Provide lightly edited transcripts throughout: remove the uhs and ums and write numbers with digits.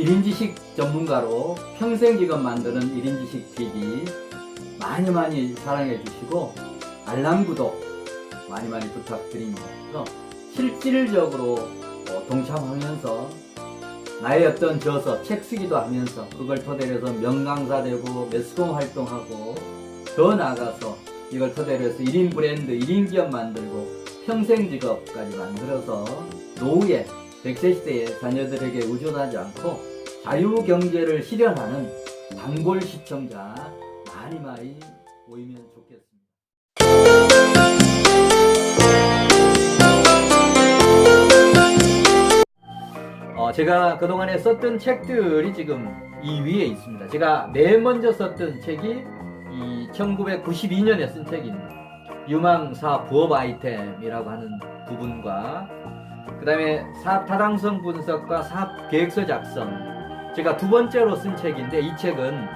1인지식 전문가로 평생직업 만드는 1인지식 TV 많이 사랑해 주시고 알람 구독 많이 부탁드립니다. 그래서 실질적으로 동참하면서 나의 어떤 저서 책 쓰기도 하면서 그걸 토대로 해서 명강사 되고 매스컴 활동하고 더 나아가서 이걸 토대로 해서 1인 브랜드 1인 기업 만들고 평생 직업까지 만들어서 노후에 100세 시대의 자녀들에게 의존하지 않고 자유경제를 실현하는 단골 시청자 많이 모이면 좋겠습니다. 제가 그동안에 썼던 책들이 지금 이 위에 있습니다. 제가 맨 먼저 썼던 책이 이 1992년에 쓴 책인 유망사 부업 아이템이라고 하는 부분과 그 다음에 사업 타당성 분석과 사업 계획서 작성, 제가 두 번째로 쓴 책인데 이 책은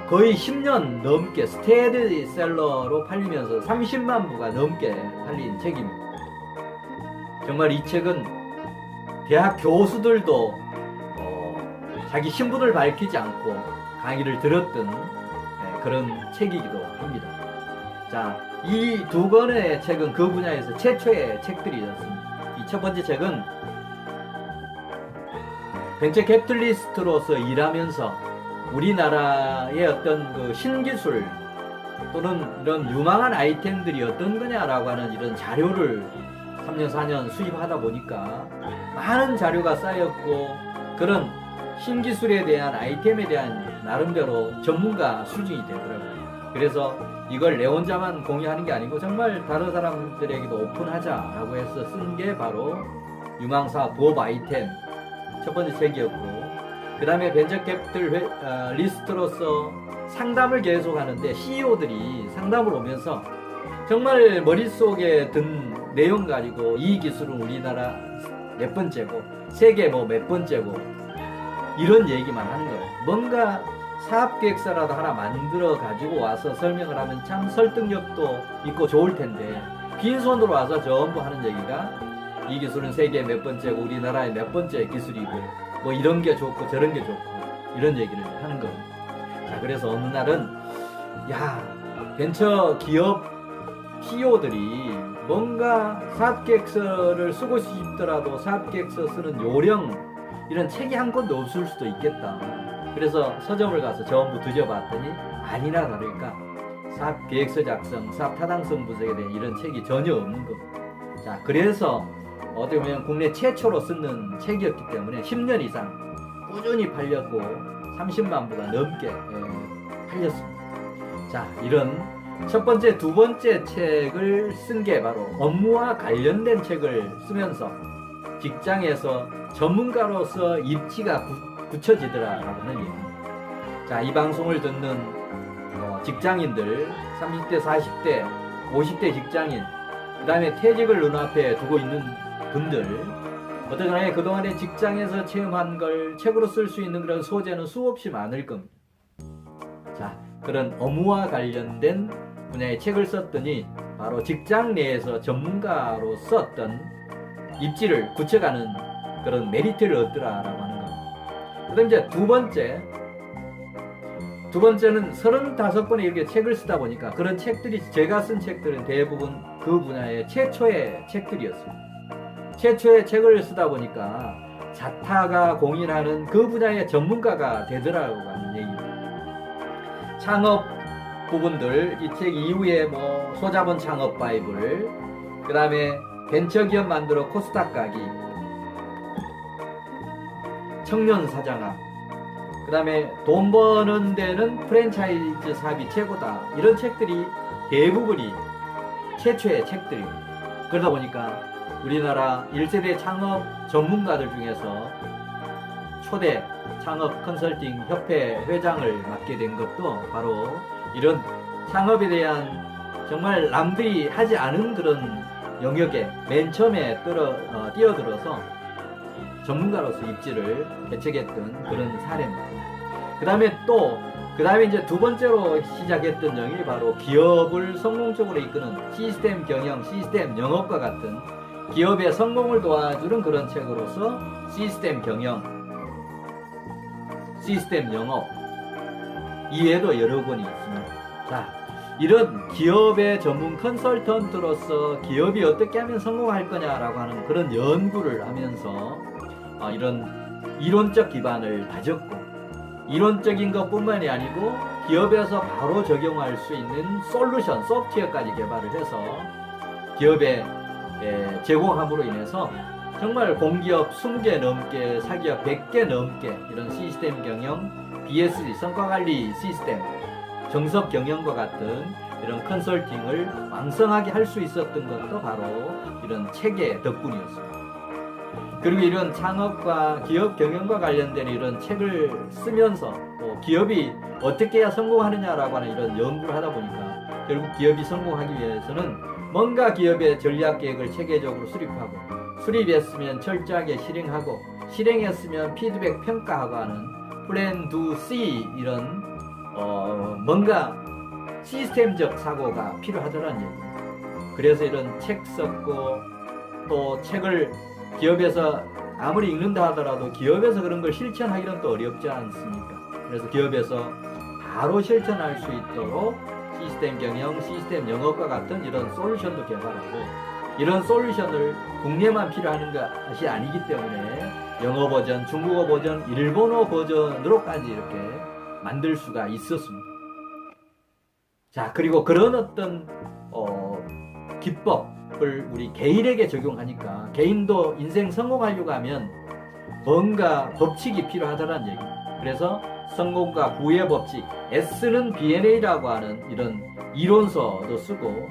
거의 10년 넘게 스테디셀러로 팔리면서 30만 부가 넘게 팔린 책입니다. 정말 이 책은 대학 교수들도 자기 신분을 밝히지 않고 강의를 들었던 그런 책이기도 합니다. 자, 이 두 권의 책은 그 분야에서 최초의 책들이었습니다. 이 첫 번째 책은 벤처 캐피탈리스트로서 일하면서 우리나라의 어떤 그 신기술 또는 이런 유망한 아이템들이 어떤 거냐라고 하는 이런 자료를 3년 4년 수입하다 보니까 많은 자료가 쌓였고 그런 신기술에 대한 아이템에 대한 나름대로 전문가 수준이 되더라고요. 그래서 이걸 내 혼자만 공유하는 게 아니고 정말 다른 사람들에게도 오픈하자라고 해서 쓴 게 바로 유망사 부업 아이템 첫 번째 책이었고, 그 다음에 벤처 캐피탈 리스트로서 상담을 계속 하는데 CEO들이 상담을 오면서 정말 머릿속에 든 내용 가지고 이 기술은 우리나라 몇 번째고 세계 뭐 몇 번째고 이런 얘기만 하는 거예요. 뭔가 사업계획서라도 하나 만들어 가지고 와서 설명을 하면 참 설득력도 있고 좋을 텐데 빈손으로 와서 전부 하는 얘기가 이 기술은 세계 몇 번째고 우리나라의 몇 번째 기술이고 뭐 이런 게 좋고 저런 게 좋고 이런 얘기를 하는 겁니다. 자, 그래서 어느 날은 벤처 기업 CEO들이 뭔가 사업계획서를 쓰고 싶더라도 사업계획서 쓰는 요령 이런 책이 한 권도 없을 수도 있겠다. 그래서 서점을 가서 전부 뒤져봤더니 아니나 다를까 사업계획서 작성, 사업 타당성 분석에 대한 이런 책이 전혀 없는 겁니다. 자, 그래서 어떻게 보면 국내 최초로 쓰는 책이었기 때문에 10년 이상 꾸준히 팔렸고 30만 부가 넘게 팔렸습니다. 자, 이런 첫 번째, 두 번째 책을 쓴 게 바로 업무와 관련된 책을 쓰면서 직장에서 전문가로서 입지가 굳혀지더라라고 하는 얘기입니다. 자, 이 방송을 듣는 직장인들, 30대, 40대, 50대 직장인, 그 다음에 퇴직을 눈앞에 두고 있는 분들, 어떠거나 그동안에 직장에서 체험한 걸 책으로 쓸 수 있는 그런 소재는 수없이 많을 겁니다. 자, 그런 업무와 관련된 분야의 책을 썼더니 바로 직장 내에서 전문가로 썼던 입지를 굳혀가는 그런 메리트를 얻더라라고 하는 겁니다. 그 다음 이제 두 번째는 35권의 이렇게 책을 쓰다 보니까 그런 책들이 제가 쓴 책들은 대부분 그 분야의 최초의 책들이었습니다. 최초의 책을 쓰다 보니까 자타가 공인하는 그 분야의 전문가가 되더라고 하는 얘기입니다. 창업 부분들, 이 책 이후에 뭐 소자본 창업 바이블, 그 다음에 벤처기업 만들어 코스닥 가기, 청년 사장학, 그 다음에 돈 버는 데는 프랜차이즈 사업이 최고다, 이런 책들이 대부분이 최초의 책들입니다. 그러다 보니까 우리나라 1세대 창업 전문가들 중에서 초대 창업 컨설팅 협회 회장을 맡게 된 것도 바로 이런 창업에 대한 정말 남들이 하지 않은 그런 영역에 맨 처음에 뛰어들어서 전문가로서 입지를 개척했던 그런 사례입니다. 그 다음에 이제 두 번째로 시작했던 영역이 바로 기업을 성공적으로 이끄는 시스템 경영, 시스템 영업과 같은 기업의 성공을 도와주는 그런 책으로서 시스템 경영, 시스템 영업 이외에도 여러 권이 있습니다. 자, 이런 기업의 전문 컨설턴트로서 기업이 어떻게 하면 성공할 거냐라고 하는 그런 연구를 하면서 이런 이론적 기반을 다졌고, 이론적인 것뿐만이 아니고 기업에서 바로 적용할 수 있는 솔루션, 소프트웨어까지 개발을 해서 기업에 제공함으로 인해서 정말 공기업 20개 넘게, 사기업 100개 넘게 이런 시스템 경영, BSD, 성과관리 시스템, 정석 경영과 같은 이런 컨설팅을 왕성하게 할 수 있었던 것도 바로 이런 책의 덕분이었습니다. 그리고 이런 창업과 기업 경영과 관련된 이런 책을 쓰면서 또 기업이 어떻게 해야 성공하느냐라고 하는 이런 연구를 하다 보니까 결국 기업이 성공하기 위해서는 뭔가 기업의 전략 계획을 체계적으로 수립하고, 수립했으면 철저하게 실행하고, 실행했으면 피드백 평가하고 하는 플랜 두 C 이런 뭔가 시스템적 사고가 필요하더라는 얘기입니다. 그래서 이런 책 썼고, 또 책을 기업에서 아무리 읽는다 하더라도 기업에서 그런 걸 실천하기는 또 어렵지 않습니까? 그래서 기업에서 바로 실천할 수 있도록 시스템 경영, 시스템 영업과 같은 이런 솔루션도 개발하고, 이런 솔루션을 국내만 필요한 것이 아니기 때문에 영어 버전, 중국어 버전, 일본어 버전으로까지 이렇게 만들 수가 있었습니다. 자, 그리고 그런 어떤 기법을 우리 개인에게 적용하니까 개인도 인생 성공하려고 하면 뭔가 법칙이 필요하다는 얘기입니다. 그래서 성공과 부의 법칙, S는 BNA라고 하는 이런 이론서도 쓰고,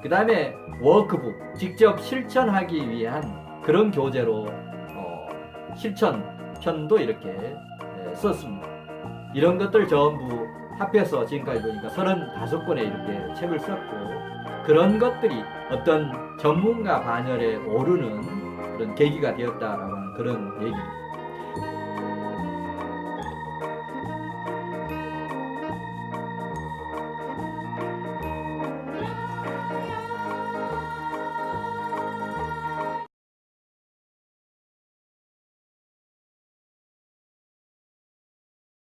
그 다음에 워크북, 직접 실천하기 위한 그런 교재로 실천편도 이렇게 썼습니다. 이런 것들 전부 합해서 지금까지 보니까 35권의 이렇게 책을 썼고, 그런 것들이 어떤 전문가 반열에 오르는 그런 계기가 되었다라고 하는 그런 얘기입니다.